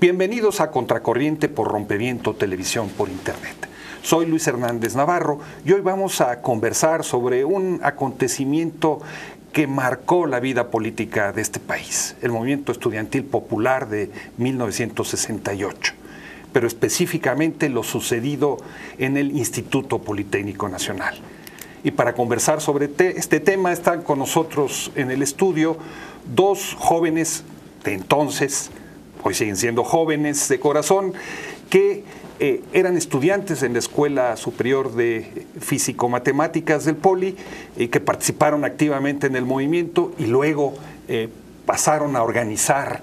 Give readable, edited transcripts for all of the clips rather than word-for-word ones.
Bienvenidos a Contracorriente por Rompeviento Televisión por Internet. Soy Luis Hernández Navarro y hoy vamos a conversar sobre un acontecimiento que marcó la vida política de este país, el movimiento estudiantil popular de 1968, pero específicamente lo sucedido en el Instituto Politécnico Nacional. Y para conversar sobre este tema están con nosotros en el estudio dos jóvenes de entonces, hoy siguen siendo jóvenes de corazón, que eran estudiantes en la Escuela Superior de Físico-Matemáticas del Poli, que participaron activamente en el movimiento y luego pasaron a organizar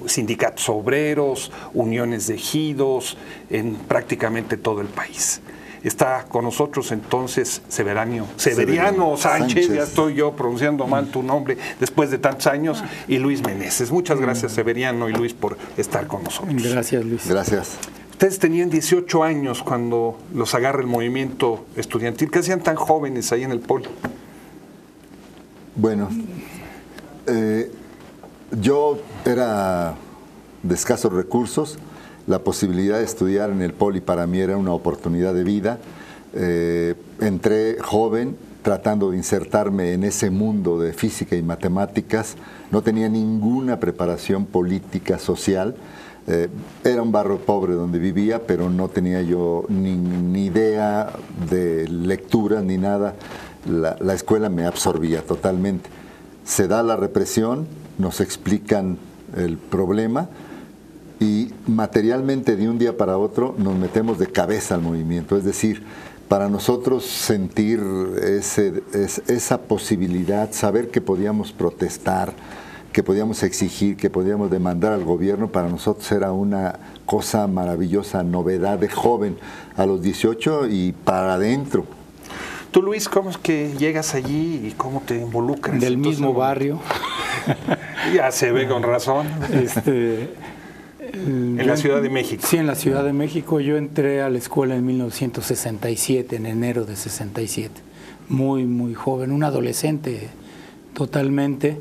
sindicatos obreros, uniones de ejidos en prácticamente todo el país. Está con nosotros entonces Severiano Sánchez, ya estoy yo pronunciando mal tu nombre después de tantos años, y Luis Meneses. Muchas gracias, Severiano y Luis, por estar con nosotros. Gracias, Luis. Gracias. Ustedes tenían 18 años cuando los agarra el movimiento estudiantil. ¿Qué hacían tan jóvenes ahí en el Poli? Bueno, yo era de escasos recursos. La posibilidad de estudiar en el Poli para mí era una oportunidad de vida. Entré joven tratando de insertarme en ese mundo de física y matemáticas. No tenía ninguna preparación política, social. Era un barrio pobre donde vivía, pero no tenía yo ni idea de lectura ni nada. La escuela me absorbía totalmente. Se da la represión, nos explican el problema, y materialmente de un día para otro nos metemos de cabeza al movimiento. Es decir, para nosotros sentir esa posibilidad, saber que podíamos protestar, que podíamos exigir, que podíamos demandar al gobierno, para nosotros era una cosa maravillosa, novedad de joven, a los 18 y para adentro. Tú, Luis, ¿cómo es que llegas allí y cómo te involucras? Del mismo barrio. Ya se ve con razón. En la Ciudad de México. Sí, en la Ciudad de México. Yo entré a la escuela en 1967, en enero de 67. Muy joven, un adolescente totalmente.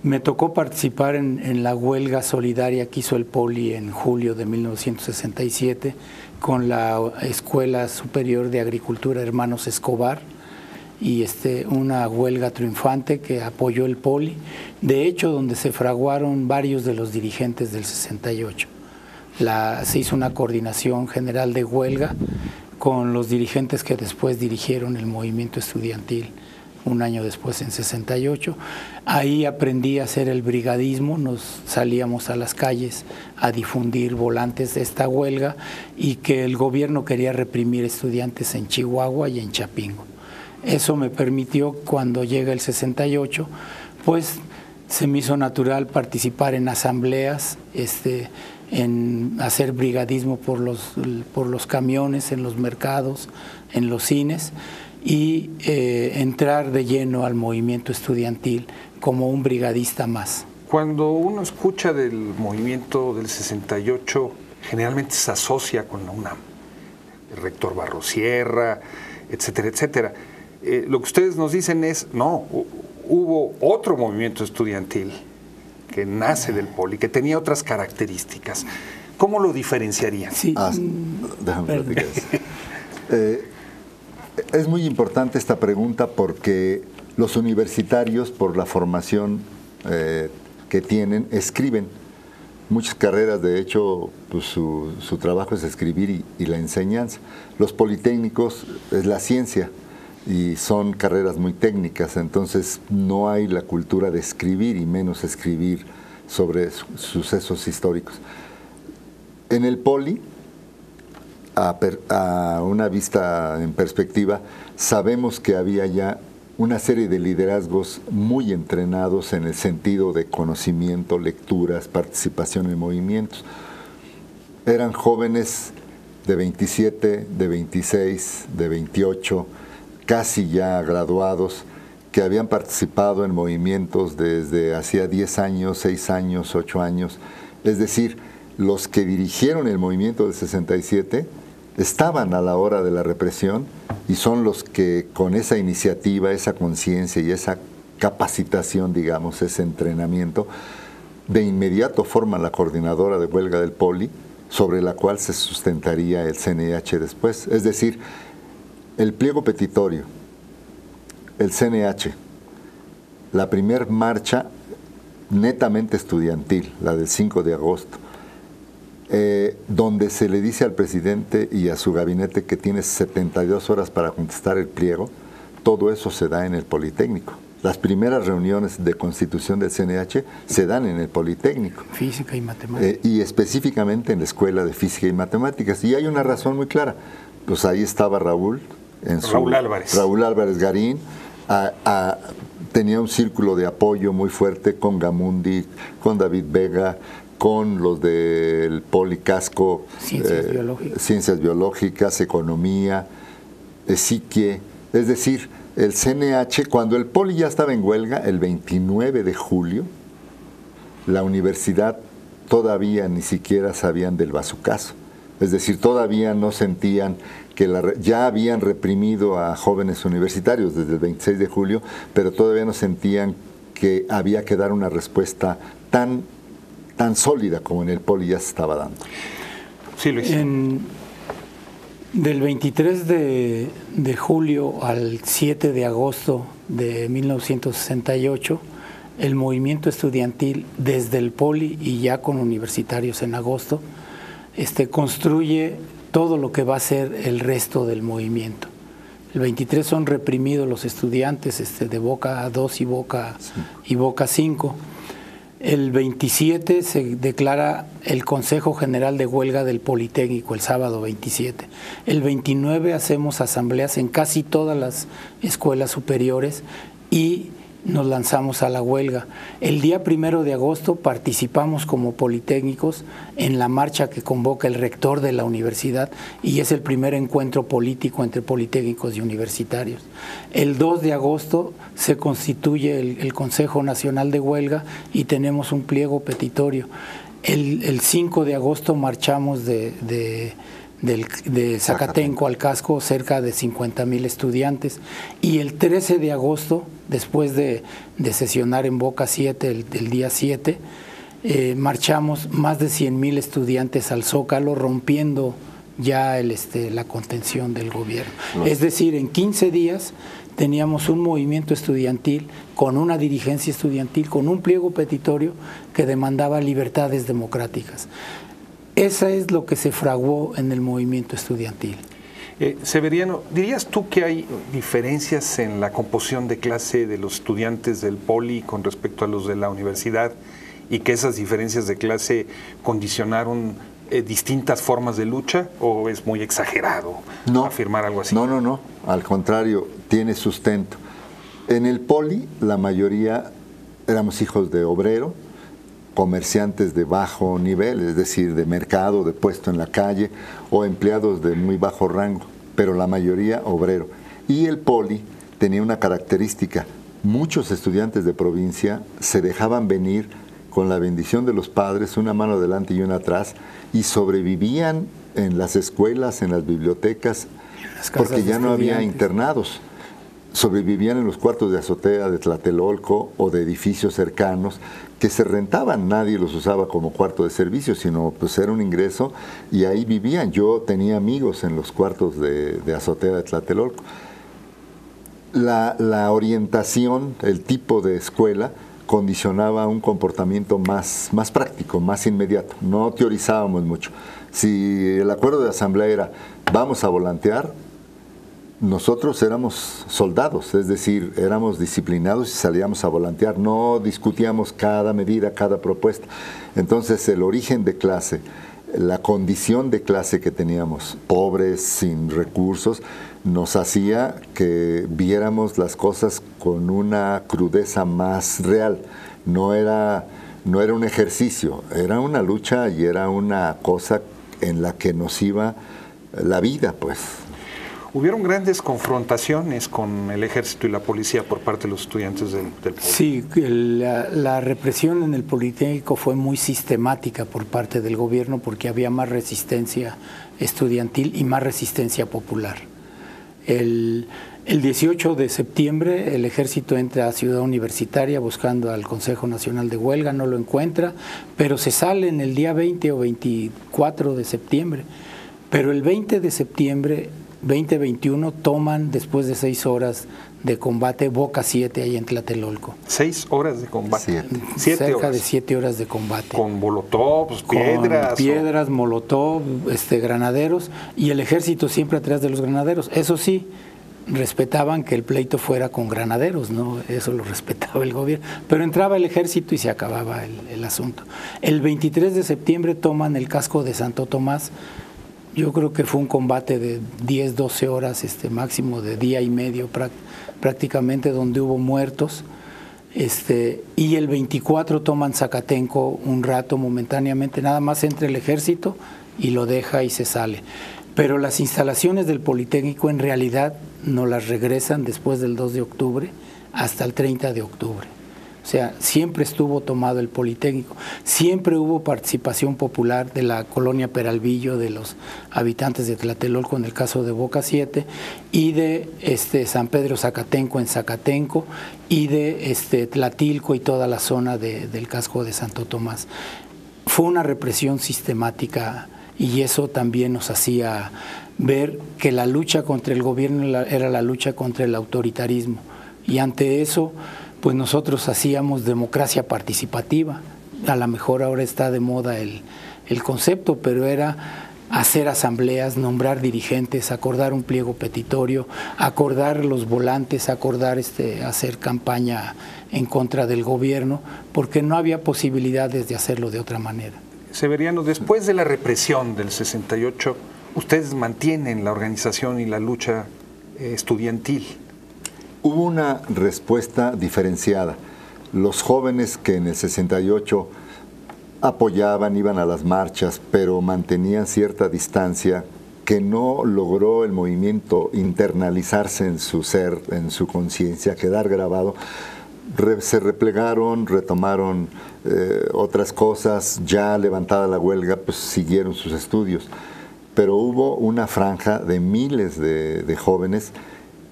Me tocó participar en la huelga solidaria que hizo el Poli en julio de 1967 con la Escuela Superior de Agricultura Hermanos Escobar, y una huelga triunfante que apoyó el Poli, de hecho donde se fraguaron varios de los dirigentes del 68. Se hizo una coordinación general de huelga con los dirigentes que después dirigieron el movimiento estudiantil un año después, en 68. Ahí aprendí a hacer el brigadismo, nos salíamos a las calles a difundir volantes de esta huelga y que el gobierno quería reprimir estudiantes en Chihuahua y en Chapingo. Eso me permitió, cuando llega el 68, pues se me hizo natural participar en asambleas, en hacer brigadismo por los camiones, en los mercados, en los cines, y entrar de lleno al movimiento estudiantil como un brigadista más. Cuando uno escucha del movimiento del 68, generalmente se asocia con la UNAM, el rector Barrosierra, etcétera, etcétera. Lo que ustedes nos dicen es, no, hubo otro movimiento estudiantil que nace del Poli, que tenía otras características. ¿Cómo lo diferenciarían? Sí. Déjame platicar. Es muy importante esta pregunta porque los universitarios, por la formación que tienen, escriben. Muchas carreras, de hecho, pues su trabajo es escribir y la enseñanza. Los politécnicos es la ciencia y son carreras muy técnicas, entonces no hay la cultura de escribir y menos escribir sobre sucesos históricos. En el Poli, a una vista en perspectiva, sabemos que había ya una serie de liderazgos muy entrenados en el sentido de conocimiento, lecturas, participación en movimientos. Eran jóvenes de 27, de 26, de 28, casi ya graduados, que habían participado en movimientos desde hacía 10 años, 6 años, 8 años. Es decir, los que dirigieron el movimiento del 67 estaban a la hora de la represión y son los que con esa iniciativa, esa conciencia y esa capacitación, digamos, ese entrenamiento, de inmediato forman la coordinadora de huelga del Poli, sobre la cual se sustentaría el CNH después. Es decir, el pliego petitorio, el CNH, la primer marcha netamente estudiantil, la del 5 de agosto, donde se le dice al presidente y a su gabinete que tiene 72 horas para contestar el pliego, todo eso se da en el Politécnico. Las primeras reuniones de constitución del CNH se dan en el Politécnico. Física y matemáticas. Y específicamente en la Escuela de Física y Matemáticas. Y hay una razón muy clara. Pues ahí estaba Raúl. Raúl Álvarez Garín. Tenía un círculo de apoyo muy fuerte con Gamundi, con David Vega, con los del Policasco. Ciencias biológicas, economía, psique. Es decir, el CNH, cuando el Poli ya estaba en huelga, el 29 de julio, la universidad todavía ni siquiera sabían del bazucazo. Es decir, todavía no sentían que ya habían reprimido a jóvenes universitarios desde el 26 de julio, pero todavía no sentían que había que dar una respuesta tan sólida como en el Poli ya se estaba dando. Sí, Luis. Del 23 de julio al 7 de agosto de 1968, el movimiento estudiantil desde el Poli y ya con universitarios en agosto, construye todo lo que va a ser el resto del movimiento. El 23 son reprimidos los estudiantes de Boca 2 y Boca 5. El 27 se declara el Consejo General de Huelga del Politécnico, el sábado 27. El 29 hacemos asambleas en casi todas las escuelas superiores y nos lanzamos a la huelga. El día 1 de agosto participamos como politécnicos en la marcha que convoca el rector de la universidad y es el primer encuentro político entre politécnicos y universitarios. El 2 de agosto se constituye el Consejo Nacional de Huelga y tenemos un pliego petitorio. El 5 de agosto marchamos de Zacatenco al Casco, cerca de 50,000 estudiantes, y el 13 de agosto, después de sesionar en Boca 7, el día 7, marchamos más de 100,000 estudiantes al Zócalo, rompiendo ya la contención del gobierno. Es decir, en 15 días teníamos un movimiento estudiantil con una dirigencia estudiantil, con un pliego petitorio que demandaba libertades democráticas. Esa es lo que se fraguó en el movimiento estudiantil. Severiano, ¿dirías tú que hay diferencias en la composición de clase de los estudiantes del Poli con respecto a los de la universidad y que esas diferencias de clase condicionaron distintas formas de lucha, o es muy exagerado afirmar algo así? No, al contrario, tiene sustento. En el Poli la mayoría éramos hijos de obrero, comerciantes de bajo nivel, es decir, de mercado, de puesto en la calle, o empleados de muy bajo rango, pero la mayoría obrero. Y el Poli tenía una característica: muchos estudiantes de provincia se dejaban venir con la bendición de los padres, una mano adelante y una atrás, y sobrevivían en las escuelas, en las bibliotecas, porque ya no había internados. Sobrevivían en los cuartos de azotea de Tlatelolco o de edificios cercanos que se rentaban. Nadie los usaba como cuarto de servicio, sino pues era un ingreso y ahí vivían. Yo tenía amigos en los cuartos de azotea de Tlatelolco. La orientación, el tipo de escuela condicionaba un comportamiento más práctico, más inmediato. No teorizábamos mucho. Si el acuerdo de asamblea era vamos a volantear, nosotros éramos soldados, es decir, éramos disciplinados y salíamos a volantear, no discutíamos cada medida, cada propuesta. Entonces el origen de clase, la condición de clase que teníamos, pobres, sin recursos, nos hacía que viéramos las cosas con una crudeza más real. No era un ejercicio, era una lucha y era una cosa en la que nos iba la vida, pues. ¿Hubieron grandes confrontaciones con el ejército y la policía por parte de los estudiantes del Poli? Sí, la represión en el Politécnico fue muy sistemática por parte del gobierno porque había más resistencia estudiantil y más resistencia popular. El 18 de septiembre el ejército entra a Ciudad Universitaria buscando al Consejo Nacional de Huelga, no lo encuentra, pero se salen el día 20 o 24 de septiembre. Pero el 20 de septiembre, 20-21, toman, después de 6 horas de combate, Boca 7, ahí en Tlatelolco. 6 horas de combate. 7 Cerca horas. de 7 horas de combate. Con molotovs, piedras. Con piedras, molotov, granaderos, y el ejército siempre atrás de los granaderos. Eso sí, respetaban que el pleito fuera con granaderos, ¿no? Eso lo respetaba el gobierno. Pero entraba el ejército y se acababa el asunto. El 23 de septiembre toman el casco de Santo Tomás. Yo creo que fue un combate de 10, 12 horas, máximo de día y medio prácticamente, donde hubo muertos. Y el 24 toman Zacatenco un rato momentáneamente, nada más entra el ejército y lo deja y se sale. Pero las instalaciones del Politécnico en realidad no las regresan después del 2 de octubre hasta el 30 de octubre. O sea, siempre estuvo tomado el Politécnico, siempre hubo participación popular de la colonia Peralvillo, de los habitantes de Tlatelolco en el caso de Boca 7, y de San Pedro Zacatenco en Zacatenco, y de Tlatilco y toda la zona del casco de Santo Tomás. Fue una represión sistemática y eso también nos hacía ver que la lucha contra el gobierno era la lucha contra el autoritarismo, y ante eso pues nosotros hacíamos democracia participativa. A lo mejor ahora está de moda el concepto, pero era hacer asambleas, nombrar dirigentes, acordar un pliego petitorio, acordar los volantes, acordar hacer campaña en contra del gobierno, porque no había posibilidades de hacerlo de otra manera. Severiano, después de la represión del 68, ustedes mantienen la organización y la lucha estudiantil. Hubo una respuesta diferenciada. Los jóvenes que en el 68 apoyaban, iban a las marchas, pero mantenían cierta distancia, que no logró el movimiento internalizarse en su ser, en su conciencia, quedar grabado, se replegaron, retomaron otras cosas, ya levantada la huelga, pues siguieron sus estudios. Pero hubo una franja de miles de jóvenes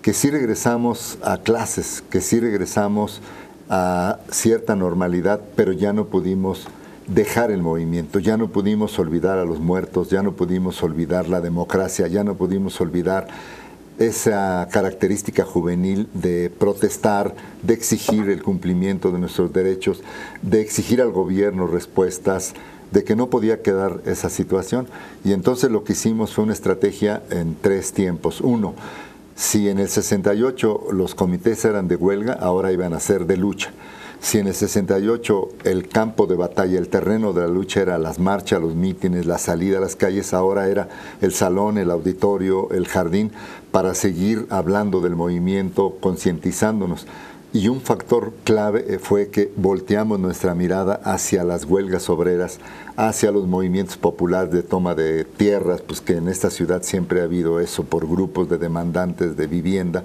que sí regresamos a clases, que sí regresamos a cierta normalidad, pero ya no pudimos dejar el movimiento, ya no pudimos olvidar a los muertos, ya no pudimos olvidar la democracia, ya no pudimos olvidar esa característica juvenil de protestar, de exigir el cumplimiento de nuestros derechos, de exigir al gobierno respuestas, de que no podía quedar esa situación. Y entonces lo que hicimos fue una estrategia en 3 tiempos. 1, si en el 68 los comités eran de huelga, ahora iban a ser de lucha. Si en el 68 el campo de batalla, el terreno de la lucha era las marchas, los mítines, la salida a las calles, ahora era el salón, el auditorio, el jardín, para seguir hablando del movimiento, concientizándonos. Y un factor clave fue que volteamos nuestra mirada hacia las huelgas obreras, hacia los movimientos populares de toma de tierras, pues que en esta ciudad siempre ha habido eso por grupos de demandantes de vivienda.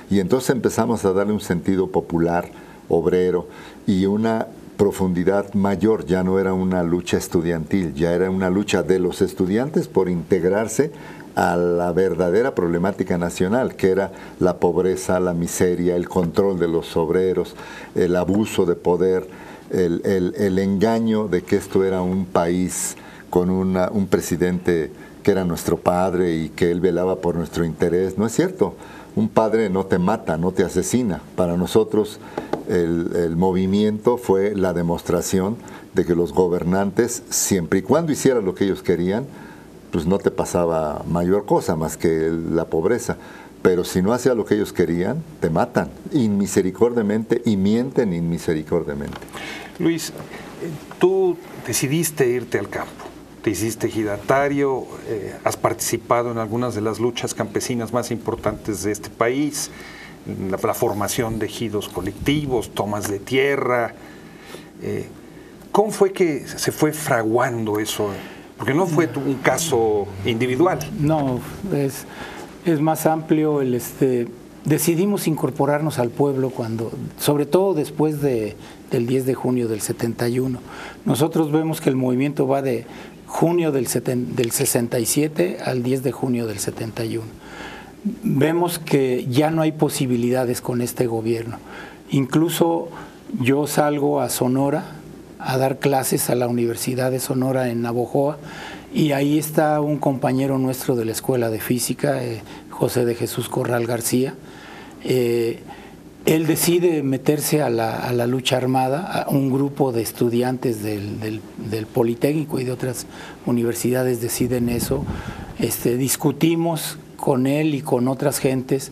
Y entonces empezamos a darle un sentido popular, obrero, y una profundidad mayor. Ya no era una lucha estudiantil, ya era una lucha de los estudiantes por integrarse a la verdadera problemática nacional, que era la pobreza, la miseria, el control de los obreros, el abuso de poder, el engaño de que esto era un país con un presidente que era nuestro padre y que él velaba por nuestro interés. No es cierto. Un padre no te mata, no te asesina. Para nosotros el movimiento fue la demostración de que los gobernantes, siempre y cuando hicieran lo que ellos querían, pues no te pasaba mayor cosa más que la pobreza. Pero si no hacía lo que ellos querían, te matan inmisericordiamente y mienten inmisericordiamente. Luis, tú decidiste irte al campo, te hiciste ejidatario, has participado en algunas de las luchas campesinas más importantes de este país, la formación de ejidos colectivos, tomas de tierra. ¿Cómo fue que se fue fraguando eso? Porque no fue un caso individual. No, es más amplio. Decidimos incorporarnos al pueblo sobre todo después del 10 de junio del 71. Nosotros vemos que el movimiento va de junio del 67 al 10 de junio del 71. vemos que ya no hay posibilidades con este gobierno. Incluso yo salgo a Sonora a dar clases a la Universidad de Sonora en Navojoa, y ahí está un compañero nuestro de la Escuela de Física, José de Jesús Corral García. Él decide meterse a la lucha armada. Un grupo de estudiantes del Politécnico y de otras universidades deciden eso. Discutimos con él y con otras gentes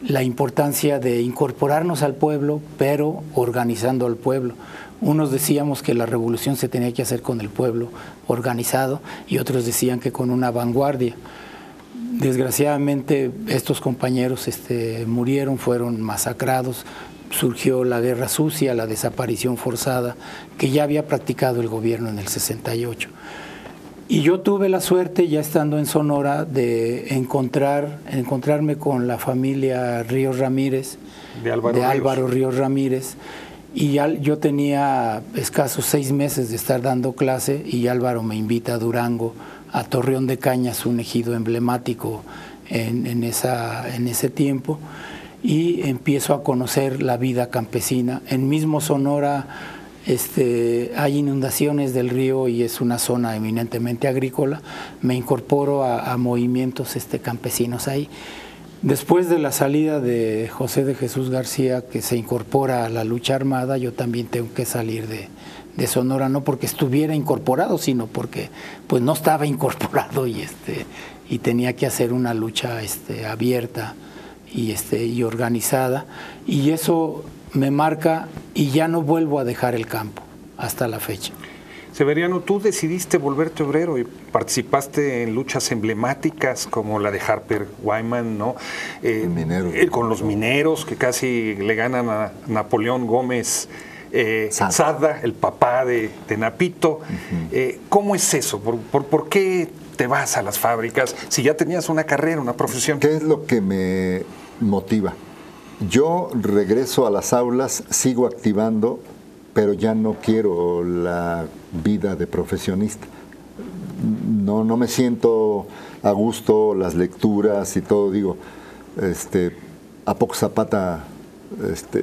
la importancia de incorporarnos al pueblo, pero organizando al pueblo. Unos decíamos que la revolución se tenía que hacer con el pueblo organizado, y otros decían que con una vanguardia. Desgraciadamente estos compañeros murieron, fueron masacrados, surgió la guerra sucia, la desaparición forzada que ya había practicado el gobierno en el 68. Y yo tuve la suerte, ya estando en Sonora, de encontrarme con la familia Ríos Ramírez, de Álvaro Ríos Ramírez, y yo tenía escasos 6 meses de estar dando clase, y Álvaro me invita a Durango, a Torreón de Cañas, un ejido emblemático en ese tiempo, y empiezo a conocer la vida campesina. En mismo Sonora hay inundaciones del río y es una zona eminentemente agrícola. Me incorporo a movimientos campesinos ahí. Después de la salida de José de Jesús García, que se incorpora a la lucha armada, yo también tengo que salir de Sonora, no porque estuviera incorporado, sino porque pues no estaba incorporado, y tenía que hacer una lucha abierta y organizada, y eso me marca, y ya no vuelvo a dejar el campo hasta la fecha. Severiano, tú decidiste volverte obrero y participaste en luchas emblemáticas como la de Harper Wyman, ¿no? Con los mineros, que casi le ganan a Napoleón Gómez Sada, el papá de Napito. ¿Cómo es eso? ¿Por qué te vas a las fábricas si ya tenías una carrera, una profesión? ¿Qué es lo que me motiva? Yo regreso a las aulas, sigo activando, pero ya no quiero la vida de profesionista. No me siento a gusto, las lecturas y todo. Digo, ¿a poco Zapata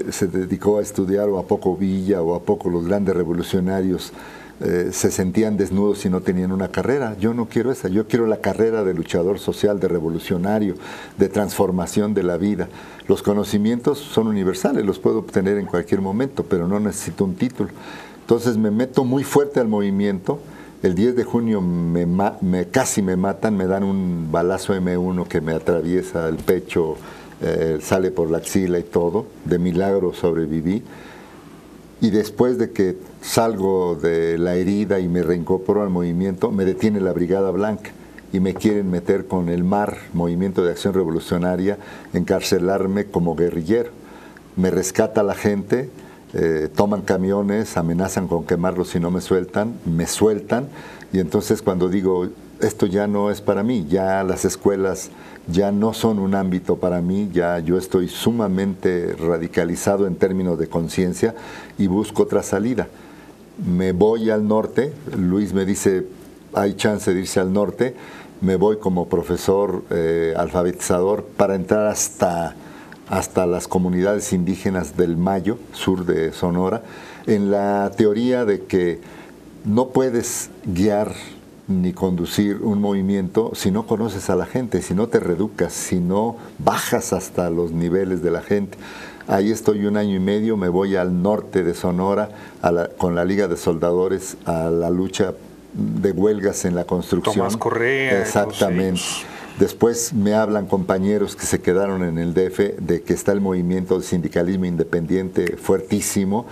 se dedicó a estudiar, o a poco Villa, o a poco los grandes revolucionarios se sentían desnudos y no tenían una carrera? Yo no quiero esa, yo quiero la carrera de luchador social, de revolucionario, de transformación de la vida. Los conocimientos son universales, los puedo obtener en cualquier momento, pero no necesito un título. Entonces me meto muy fuerte al movimiento. El 10 de junio casi me matan, me dan un balazo M1 que me atraviesa el pecho, sale por la axila y todo. De milagro sobreviví. Y después de que salgo de la herida y me reincorporo al movimiento, me detiene la Brigada Blanca y me quieren meter con el MAR, Movimiento de Acción Revolucionaria, encarcelarme como guerrillero. Me rescata la gente, toman camiones, amenazan con quemarlos si no me sueltan, y entonces cuando digo, esto ya no es para mí, ya las escuelas ya no son un ámbito para mí, ya yo estoy sumamente radicalizado en términos de conciencia y busco otra salida. Me voy al norte, Luis me dice, hay chance de irse al norte, me voy como profesor alfabetizador para entrar hasta las comunidades indígenas del Mayo, sur de Sonora, en la teoría de que no puedes guiar ni conducir un movimiento si no conoces a la gente, si no te reeducas, si no bajas hasta los niveles de la gente. Ahí estoy 1 año y medio, me voy al norte de Sonora con la Liga de Soldadores a la lucha de huelgas en la construcción. Tomás Correa. Exactamente. Después me hablan compañeros que se quedaron en el DF de que está el movimiento de sindicalismo independiente fuertísimo.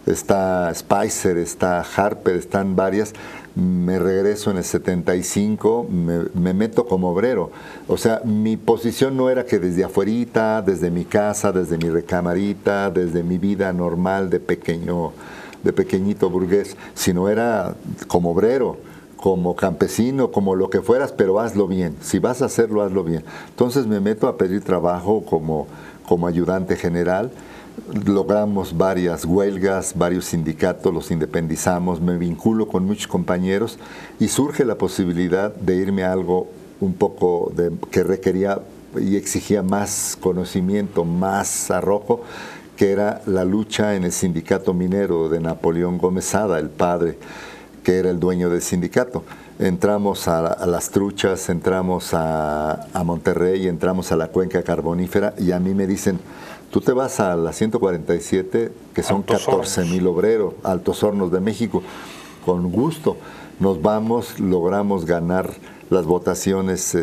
Está Spicer, está Harper, están varias. Me regreso en el 75, me meto como obrero. O sea, mi posición no era que desde afuerita, desde mi casa, desde mi recamarita, desde mi vida normal de pequeñito burgués, sino era como obrero, como campesino, como lo que fueras, pero hazlo bien. Si vas a hacerlo, hazlo bien. Entonces me meto a pedir trabajo como ayudante general. Logramos varias huelgas, varios sindicatos, los independizamos, me vinculo con muchos compañeros y surge la posibilidad de irme a algo un poco que requería y exigía más conocimiento, más arrojo, que era la lucha en el sindicato minero de Napoleón Gómez Sada, el padre, que era el dueño del sindicato. Entramos a Las Truchas, entramos a Monterrey, entramos a la cuenca carbonífera, y a mí me dicen, tú te vas a la 147, que son 14,000 obreros, Altos Hornos de México. Con gusto. Nos vamos, logramos ganar las votaciones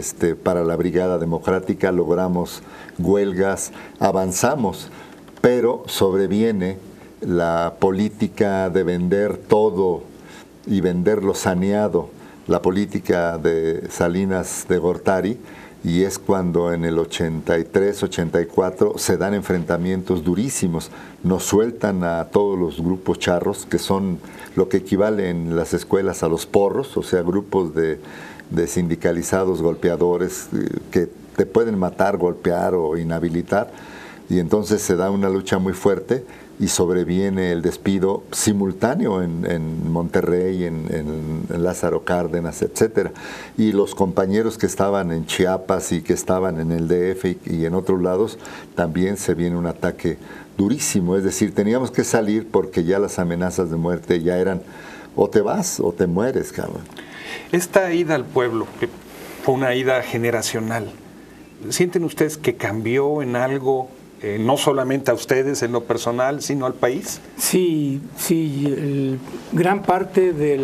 para la Brigada Democrática, logramos huelgas, avanzamos, pero sobreviene la política de vender todo y venderlo saneado, la política de Salinas de Gortari, y es cuando en el 83, 84 se dan enfrentamientos durísimos. Nos sueltan a todos los grupos charros, que son lo que equivale en las escuelas a los porros, o sea, grupos de sindicalizados golpeadores que te pueden matar, golpear o inhabilitar. Y entonces se da una lucha muy fuerte y sobreviene el despido simultáneo en Monterrey, en Lázaro Cárdenas, etcétera. Y los compañeros que estaban en Chiapas y que estaban en el DF y en otros lados, también se viene un ataque durísimo. Es decir, teníamos que salir porque ya las amenazas de muerte ya eran o te vas o te mueres, cabrón. Esta ida al pueblo, que fue una ida generacional, ¿sienten ustedes que cambió en algo? No solamente a ustedes en lo personal, sino al país. Sí, gran parte de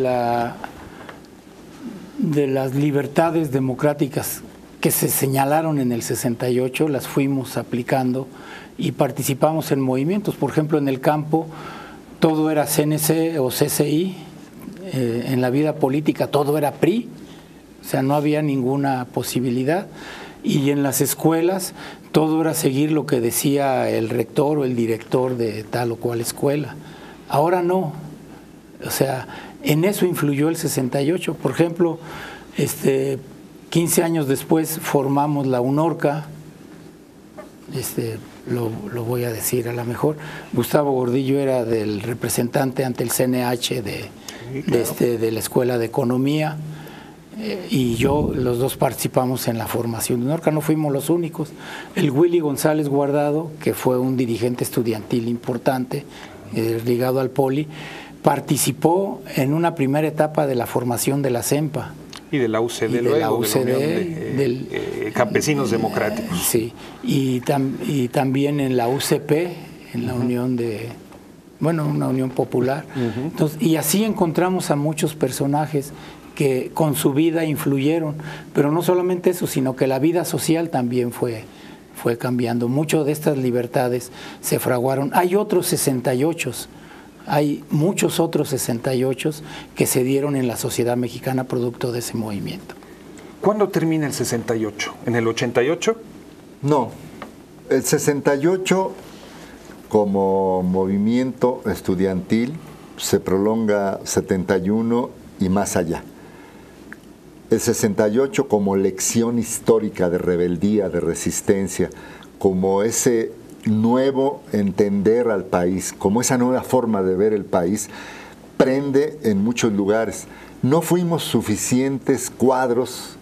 las libertades democráticas que se señalaron en el 68 las fuimos aplicando y participamos en movimientos. Por ejemplo, en el campo todo era CNC o CCI, en la vida política todo era PRI, o sea, no había ninguna posibilidad. Y en las escuelas todo era seguir lo que decía el rector o el director de tal o cual escuela. Ahora no. O sea, en eso influyó el 68. Por ejemplo, 15 años después formamos la UNORCA. Lo voy a decir a lo mejor. Gustavo Gordillo era del representante ante el CNH de la Escuela de Economía. Y yo, los dos participamos en la formación de UNORCA, no fuimos los únicos. El Willy González Guardado, que fue un dirigente estudiantil importante, ligado al Poli, participó en una primera etapa de la formación de la CEMPA. Y de la UCD, y de la UCD, de Campesinos Democráticos. Sí, y también en la UCP, en la Unión de... Bueno, una unión popular. Entonces, y así encontramos a muchos personajes que con su vida influyeron, pero no solamente eso, sino que la vida social también fue cambiando. Muchas de estas libertades se fraguaron. Hay otros 68, hay muchos otros 68 que se dieron en la sociedad mexicana producto de ese movimiento. ¿Cuándo termina el 68? ¿En el 88? No, el 68 como movimiento estudiantil se prolonga 71 y más allá. El 68 como lección histórica de rebeldía, de resistencia, como ese nuevo entender al país, como esa nueva forma de ver el país, prende en muchos lugares. No fuimos suficientes cuadros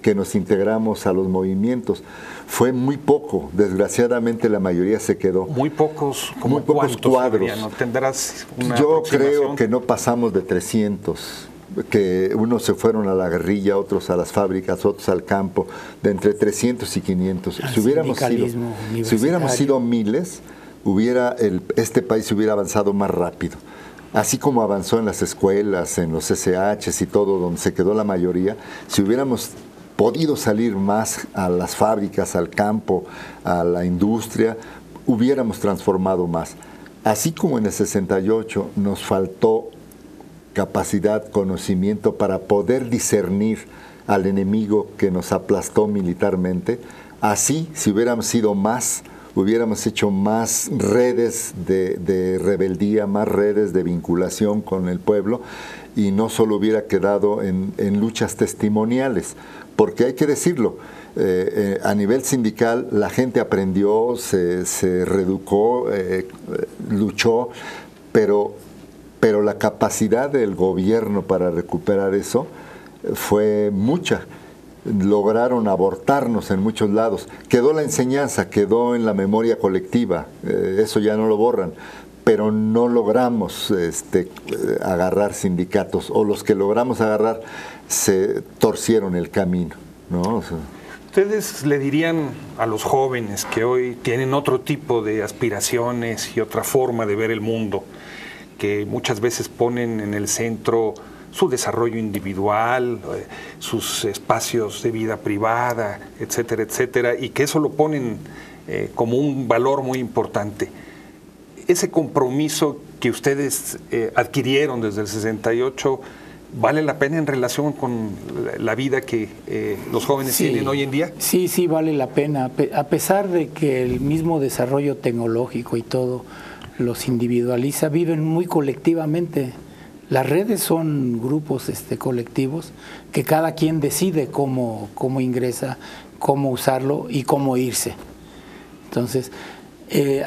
que nos integramos a los movimientos. Fue muy poco, desgraciadamente la mayoría se quedó. Muy pocos, como muy pocos cuadros. ¿Tendrás una Yo creo que no pasamos de 300, que unos se fueron a la guerrilla, otros a las fábricas, otros al campo, de entre 300 y 500. Si hubiéramos sido miles, este país hubiera avanzado más rápido. Así como avanzó en las escuelas, en los SHs y todo, donde se quedó la mayoría, si hubiéramos podido salir más a las fábricas, al campo, a la industria, hubiéramos transformado más. Así como en el 68 nos faltó capacidad, conocimiento para poder discernir al enemigo que nos aplastó militarmente, así, si hubiéramos sido más, hubiéramos hecho más redes de rebeldía, más redes de vinculación con el pueblo, y no solo hubiera quedado en luchas testimoniales, porque hay que decirlo, a nivel sindical la gente aprendió, se reeducó, luchó, pero la capacidad del gobierno para recuperar eso fue mucha. lograron abortarnos en muchos lados. Quedó la enseñanza, quedó en la memoria colectiva, eso ya no lo borran, pero no logramos agarrar sindicatos, o los que logramos agarrar se torcieron el camino, ¿no? O sea, ¿ustedes le dirían a los jóvenes que hoy tienen otro tipo de aspiraciones y otra forma de ver el mundo, que muchas veces ponen en el centro su desarrollo individual, sus espacios de vida privada, etcétera, etcétera, y que eso lo ponen como un valor muy importante? Ese compromiso que ustedes adquirieron desde el 68, ¿vale la pena en relación con la vida que los jóvenes tienen hoy en día? Sí, sí, vale la pena. A pesar de que el mismo desarrollo tecnológico y todo los individualiza, viven muy colectivamente. Las redes son grupos colectivos que cada quien decide cómo ingresa, cómo usarlo y cómo irse. Entonces,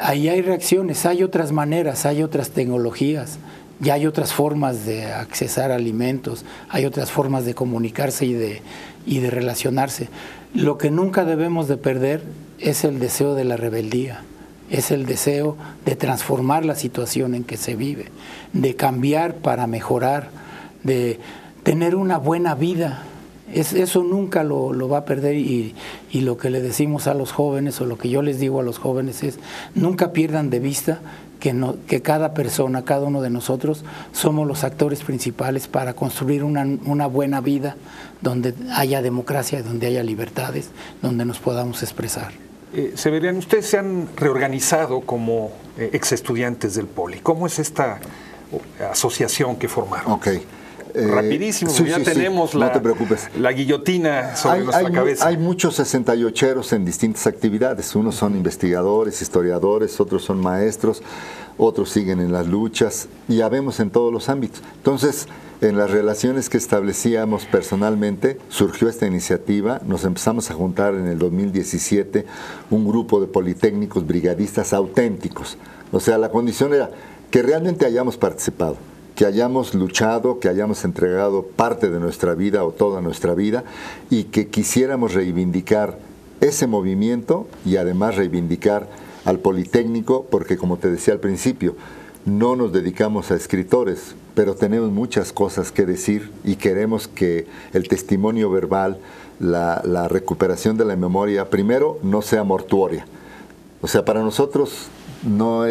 ahí hay reacciones, hay otras maneras, hay otras tecnologías, ya hay otras formas de accesar alimentos, hay otras formas de comunicarse y de relacionarse. Lo que nunca debemos de perder es el deseo de la rebeldía, es el deseo de transformar la situación en que se vive, de cambiar para mejorar, de tener una buena vida. Eso nunca lo va a perder, y lo que le decimos a los jóvenes, o lo que yo les digo a los jóvenes, es nunca pierdan de vista que cada persona, cada uno de nosotros somos los actores principales para construir una buena vida donde haya democracia, donde haya libertades, donde nos podamos expresar. Severiano, ustedes se han reorganizado como ex estudiantes del Poli. ¿Cómo es esta asociación que formaron? Okay. Rapidísimo, sí, ya sí, tenemos no te preocupes. La guillotina sobre nuestra cabeza. Hay muchos 68eros en distintas actividades. Unos son investigadores, historiadores, otros son maestros, otros siguen en las luchas, y habemos en todos los ámbitos. Entonces, en las relaciones que establecíamos personalmente, surgió esta iniciativa. Nos empezamos a juntar en el 2017 un grupo de politécnicos brigadistas auténticos. O sea, la condición era que realmente hayamos participado, que hayamos luchado, que hayamos entregado parte de nuestra vida o toda nuestra vida, y que quisiéramos reivindicar ese movimiento y además reivindicar al Politécnico, porque como te decía al principio, no nos dedicamos a escritores, pero tenemos muchas cosas que decir y queremos que el testimonio verbal, la recuperación de la memoria, primero, no sea mortuoria. O sea, para nosotros no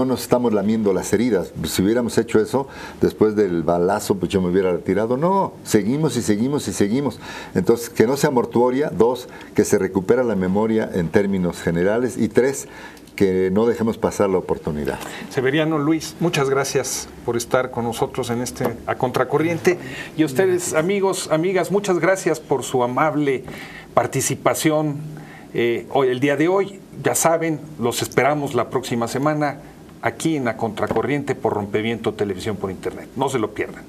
nos estamos lamiendo las heridas. Si hubiéramos hecho eso después del balazo, pues yo me hubiera retirado. No, seguimos y seguimos y seguimos. Entonces, que no sea mortuoria. 2, que se recupera la memoria en términos generales. Y 3, que no dejemos pasar la oportunidad. Severiano, Luis, muchas gracias por estar con nosotros en A Contracorriente. Y a ustedes, amigos, amigas, muchas gracias por su amable participación hoy, el día de hoy. Ya saben, los esperamos la próxima semana aquí en A Contracorriente por Rompeviento Televisión por Internet. No se lo pierdan.